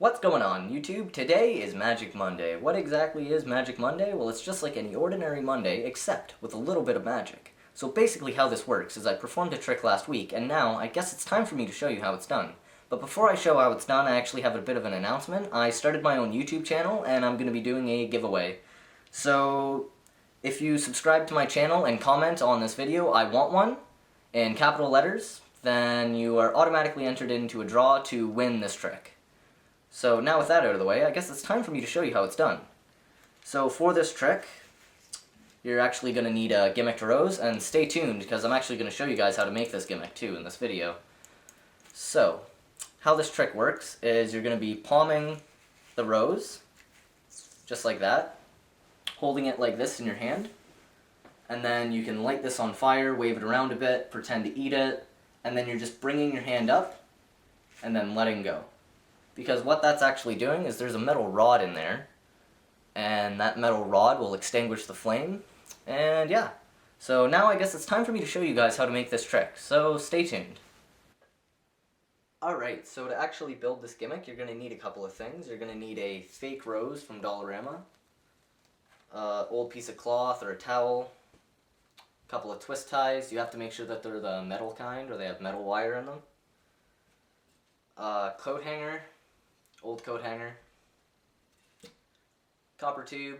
What's going on, YouTube? Today is Magic Monday. What exactly is Magic Monday? Well, it's just like any ordinary Monday, except with a little bit of magic. So basically how this works is I performed a trick last week, and now I guess it's time for me to show you how it's done. But before I show how it's done, I actually have a bit of an announcement. I started my own YouTube channel, and I'm going to be doing a giveaway. So, if you subscribe to my channel and comment on this video, "I want one," in capital letters, then you are automatically entered into a draw to win this trick. So now with that out of the way, I guess it's time for me to show you how it's done. So for this trick, you're actually going to need a gimmicked rose, and stay tuned because I'm actually going to show you guys how to make this gimmick too in this video. So, how this trick works is you're going to be palming the rose, just like that, holding it like this in your hand, and then you can light this on fire, wave it around a bit, pretend to eat it, and then you're just bringing your hand up and then letting go. Because what that's actually doing is there's a metal rod in there, and that metal rod will extinguish the flame, and yeah. So now I guess it's time for me to show you guys how to make this trick, so stay tuned. Alright, so to actually build this gimmick, you're going to need a couple of things. You're going to need a fake rose from Dollarama, old piece of cloth or a towel, a couple of twist ties. You have to make sure that they're the metal kind or they have metal wire in them. Coat hanger, old coat hanger, copper tube,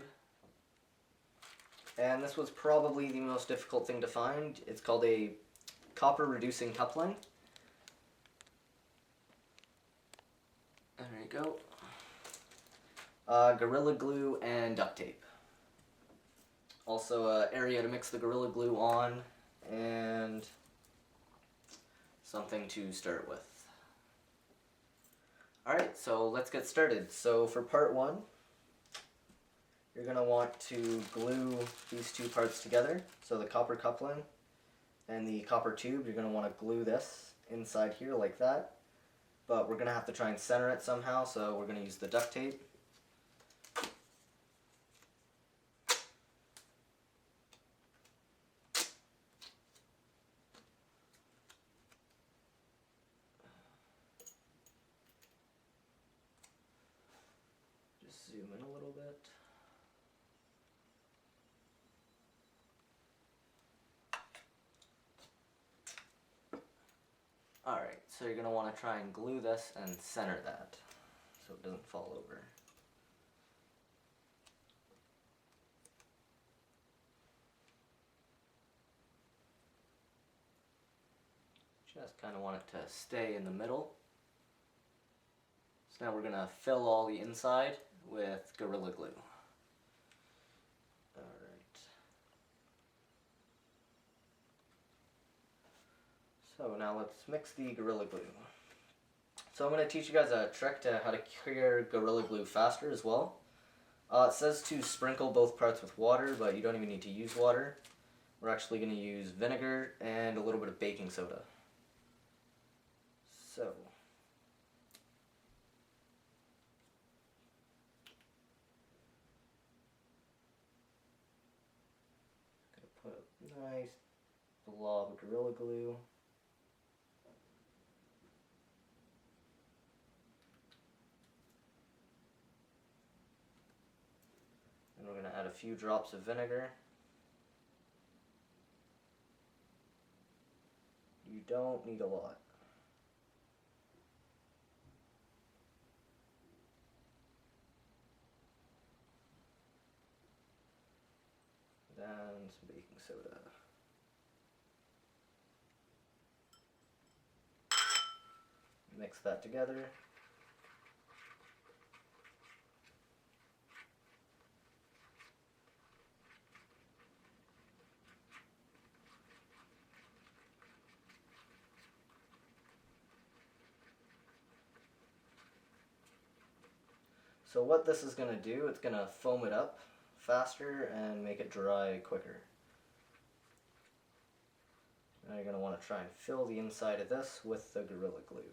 and this was probably the most difficult thing to find. It's called a copper reducing coupling. There you go. Gorilla glue and duct tape. Also, area to mix the Gorilla Glue on, and something to stir it with. Alright, so let's get started. So for part one, you're going to want to glue these two parts together. So the copper coupling and the copper tube, you're going to want to glue this inside here like that. But we're going to have to try and center it somehow, so we're going to use the duct tape. Zoom in a little bit. Alright, so you're going to want to try and glue this and center that so it doesn't fall over. Just kind of want it to stay in the middle. So now we're going to fill all the inside with Gorilla Glue. Alright. So now let's mix the Gorilla Glue. So I'm going to teach you guys a trick to how to cure Gorilla Glue faster as well. It says to sprinkle both parts with water, but you don't even need to use water. We're actually going to use vinegar and a little bit of baking soda. So, put a nice blob of Gorilla Glue. And we're going to add a few drops of vinegar. You don't need a lot. Then some baking soda. Mix that together. So what this is going to do, it's going to foam it up faster and make it dry quicker. Now you're going to want to try and fill the inside of this with the Gorilla Glue.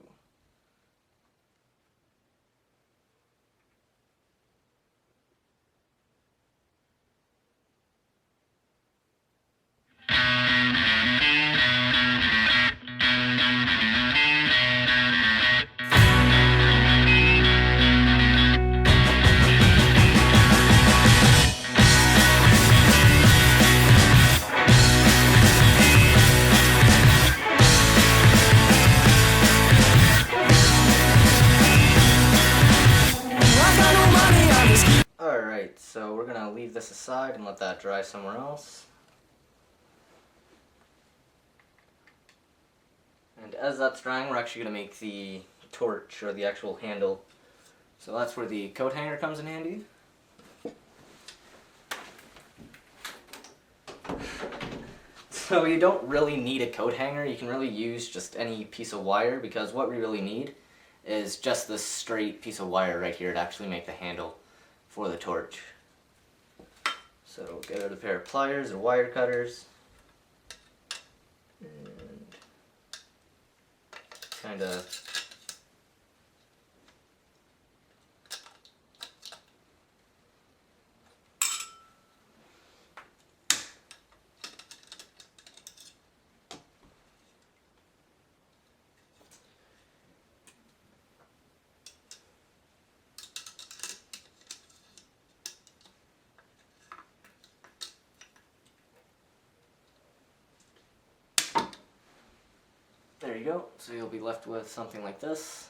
we're going to leave this aside and let that dry somewhere else. And as that's drying, we're actually going to make the torch, or the actual handle. So that's where the coat hanger comes in handy. So you don't really need a coat hanger, you can really use just any piece of wire, because what we really need is just this straight piece of wire right here to actually make the handle for the torch. So get out a pair of pliers or wire cutters, and kind of there you go. So you'll be left with something like this.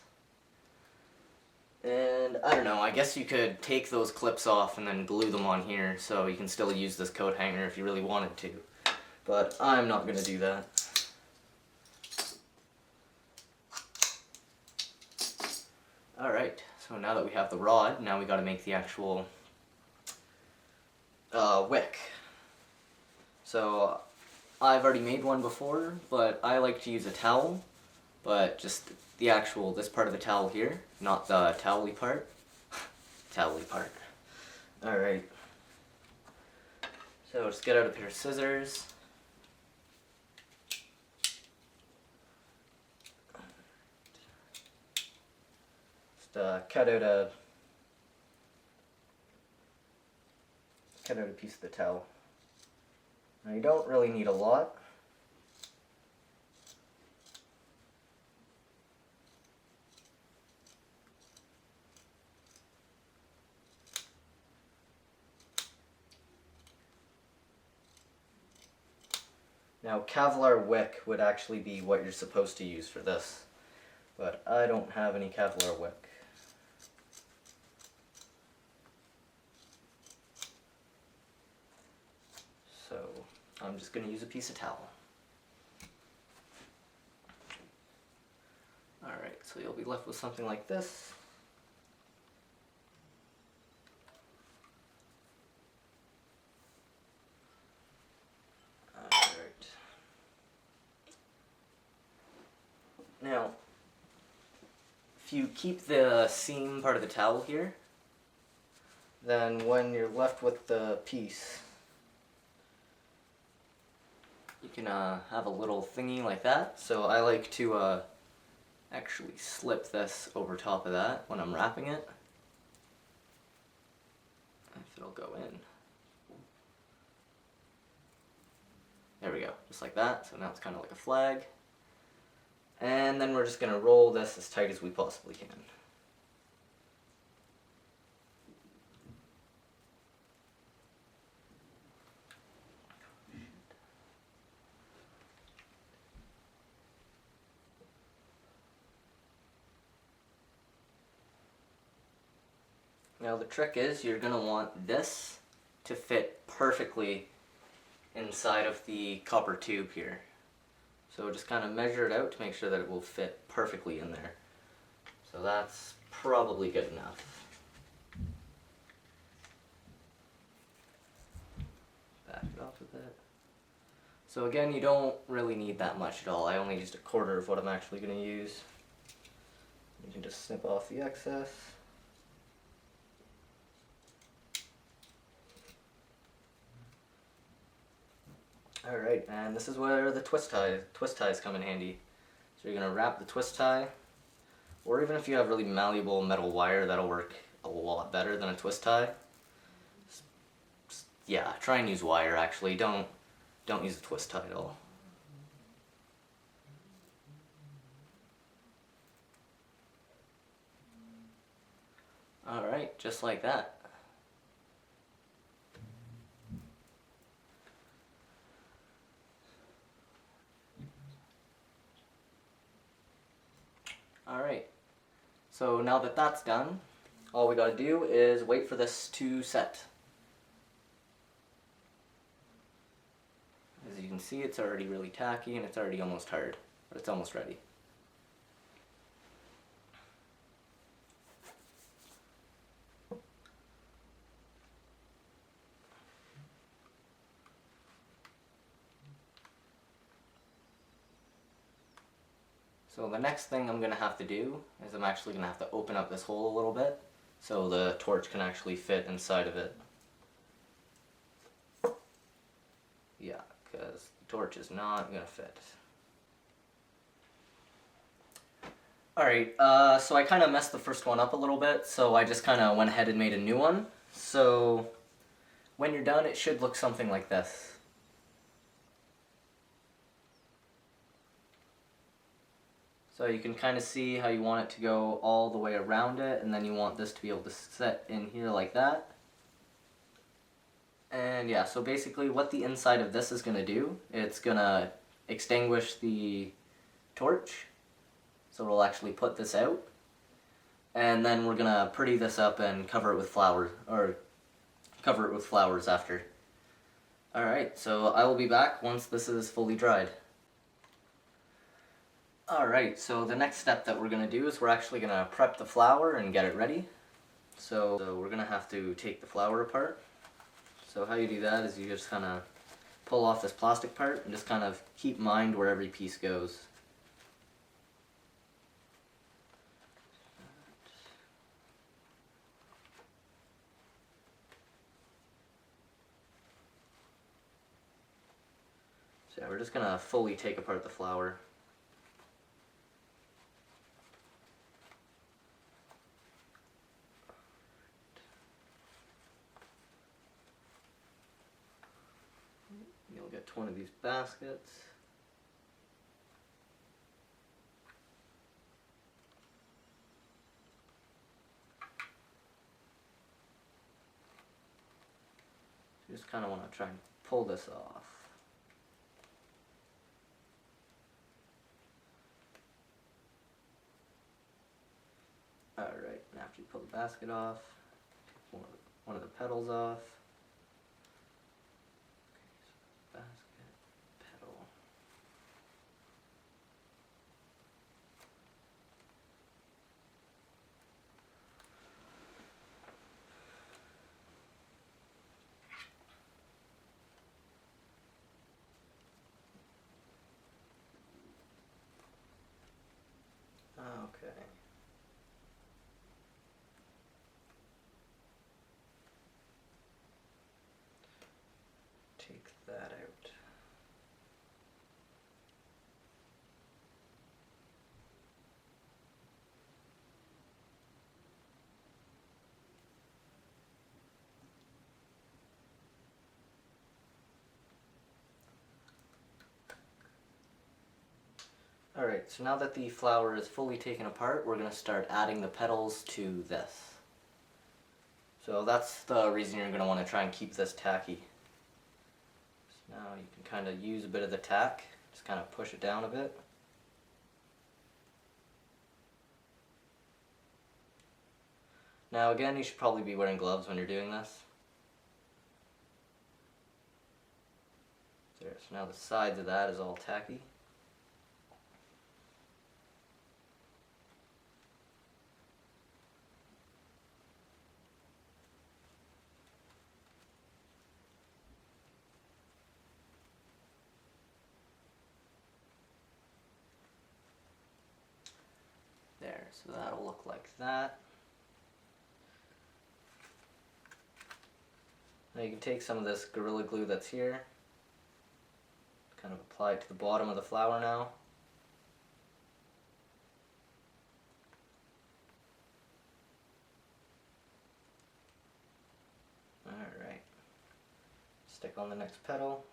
And I don't know, I guess you could take those clips off and then glue them on here so you can still use this coat hanger if you really wanted to. But I'm not going to do that. Alright, so now that we have the rod, now we got to make the actual wick. So I've already made one before, but I like to use a towel, but just the actual, this part of the towel here, not the towel-y part. Towel-y part. Alright. So just get out a pair of scissors. Just cut out a piece of the towel. Now you don't really need a lot. Now Kevlar wick would actually be what you're supposed to use for this, but I don't have any Kevlar wick. So I'm just going to use a piece of towel. Alright, so you'll be left with something like this. Alright. Now, if you keep the seam part of the towel here, then when you're left with the piece, you can have a little thingy like that. So I like to actually slip this over top of that when I'm wrapping it. If it'll go in. There we go, just like that. So now it's kind of like a flag. And then we're just going to roll this as tight as we possibly can. Now the trick is you're going to want this to fit perfectly inside of the copper tube here. So just kind of measure it out to make sure that it will fit perfectly in there. So that's probably good enough. Back it off a bit. So again, you don't really need that much at all. I only used a quarter of what I'm actually going to use. You can just snip off the excess. Alright, and this is where the twist ties come in handy. So you're going to wrap the twist tie, or even if you have really malleable metal wire, that'll work a lot better than a twist tie. Yeah, try and use wire actually, don't use a twist tie at all. Alright, just like that. Alright, so now that that's done, all we gotta do is wait for this to set. can see it's already really tacky and it's already almost hard, but it's almost ready. So the next thing I'm going to have to do is I'm actually going to have to open up this hole a little bit so the torch can actually fit inside of it. Yeah, because the torch is not going to fit. Alright, so I kind of messed the first one up a little bit, so I just kind of went ahead and made a new one. So when you're done, it should look something like this. So you can kind of see how you want it to go all the way around it, and then you want this to be able to sit in here like that. And yeah, so basically what the inside of this is going to do, it's going to extinguish the torch. So we'll actually put this out. And then we're going to pretty this up and cover it with flowers after. Alright, so I will be back once this is fully dried. Alright, so the next step that we're going to do is we're actually going to prep the flour and get it ready. So we're going to have to take the flour apart. So how you do that is you just kind of pull off this plastic part and just kind of keep mind where every piece goes. So yeah, we're just going to fully take apart the flour. You'll get one of these baskets. You just kind of want to try and pull this off. Alright, and after you pull the basket off, take one of the petals off. Basket, petal. Okay. Take that out. Alright, so now that the flour is fully taken apart, we're going to start adding the petals to this. So that's the reason you're going to want to try and keep this tacky. So now you can kind of use a bit of the tack, just kind of push it down a bit. Now again, you should probably be wearing gloves when you're doing this. There, so now the sides of that is all tacky. There, so that'll look like that. Now you can take some of this Gorilla Glue that's here, kind of apply it to the bottom of the flour now. Alright, stick on the next petal.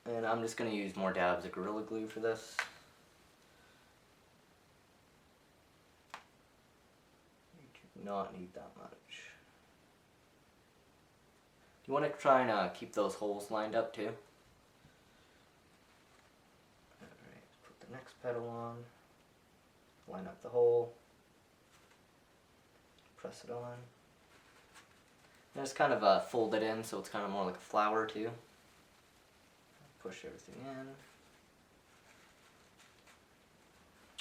And I'm just going to use more dabs of Gorilla Glue for this. You do not need that much. You want to try and keep those holes lined up too. Alright, put the next petal on, line up the hole, press it on. And it's kind of folded in, so it's kind of more like a flower too. Push everything in.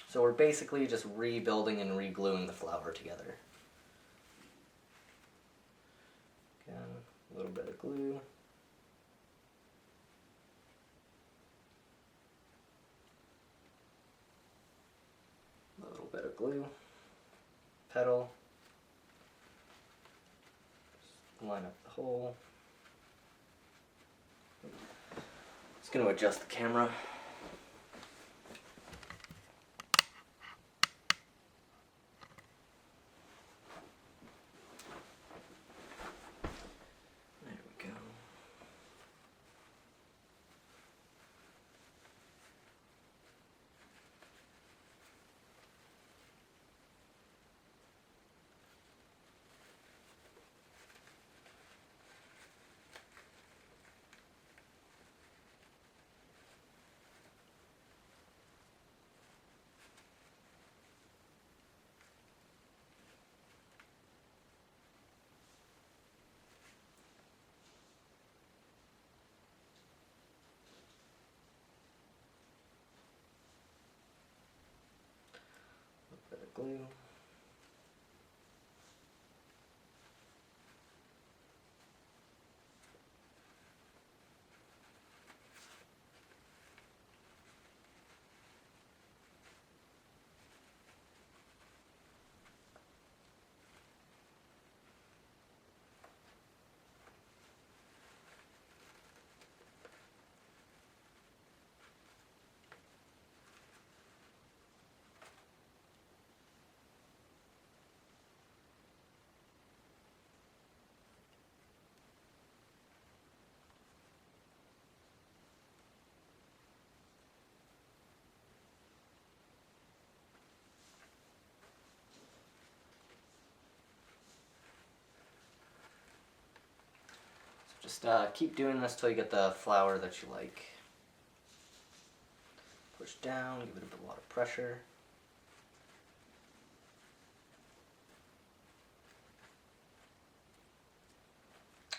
So we're basically just rebuilding and re-gluing the flower together. Again, a little bit of glue. A little bit of glue. Petal. Just line up the hole. Just going to adjust the camera. There we go. Bit of glue. Just keep doing this till you get the flower that you like. Push down, give it a lot of pressure.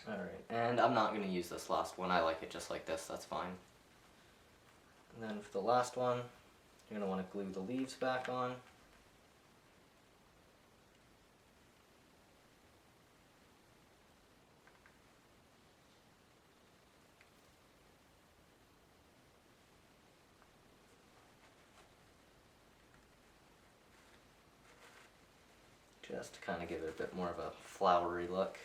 Alright, and I'm not going to use this last one. I like it just like this, that's fine. And then for the last one, you're going to want to glue the leaves back on. Just to kind of give it a bit more of a flowery look.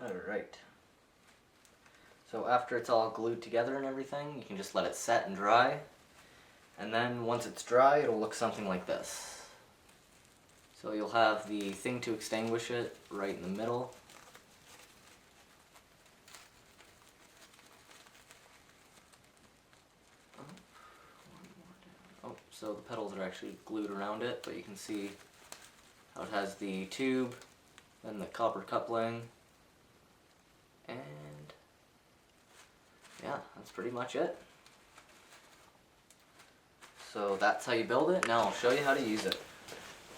Alright. So after it's all glued together and everything, you can just let it set and dry. And then once it's dry, it'll look something like this. So you'll have the thing to extinguish it right in the middle. Oh, so the petals are actually glued around it, but you can see how it has the tube, then the copper coupling, and yeah, that's pretty much it. So that's how you build it. Now I'll show you how to use it.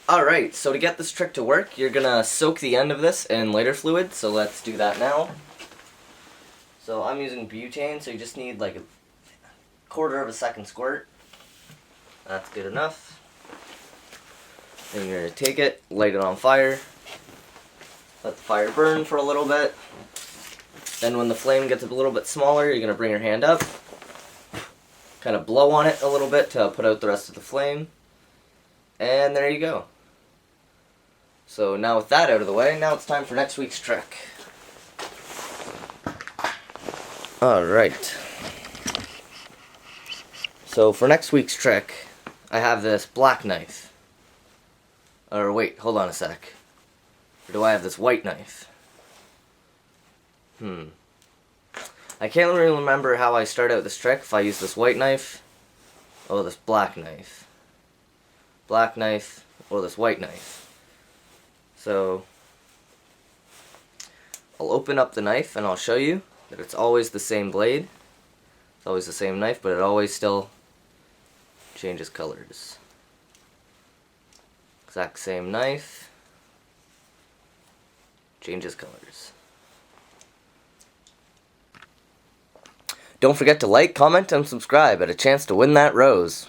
Alright, so to get this trick to work, you're gonna soak the end of this in lighter fluid, so let's do that now. So I'm using butane, so you just need like a 1/4 of a second squirt. That's good enough. Then you're gonna take it, light it on fire, let the fire burn for a little bit. Then when the flame gets a little bit smaller, you're gonna bring your hand up, kind of blow on it a little bit to put out the rest of the flame, and there you go. So now with that out of the way, now it's time for next week's trick. Alright. So for next week's trick, I have this black knife. Or wait, hold on a sec. Or do I have this white knife? I can't really remember how I start out this trick, if I use this white knife, or this black knife. Black knife, or this white knife. So, I'll open up the knife and I'll show you that it's always the same blade. It's always the same knife, but it always still changes colors. Exact same knife, changes colors. Don't forget to like, comment, and subscribe. At a chance to win that rose.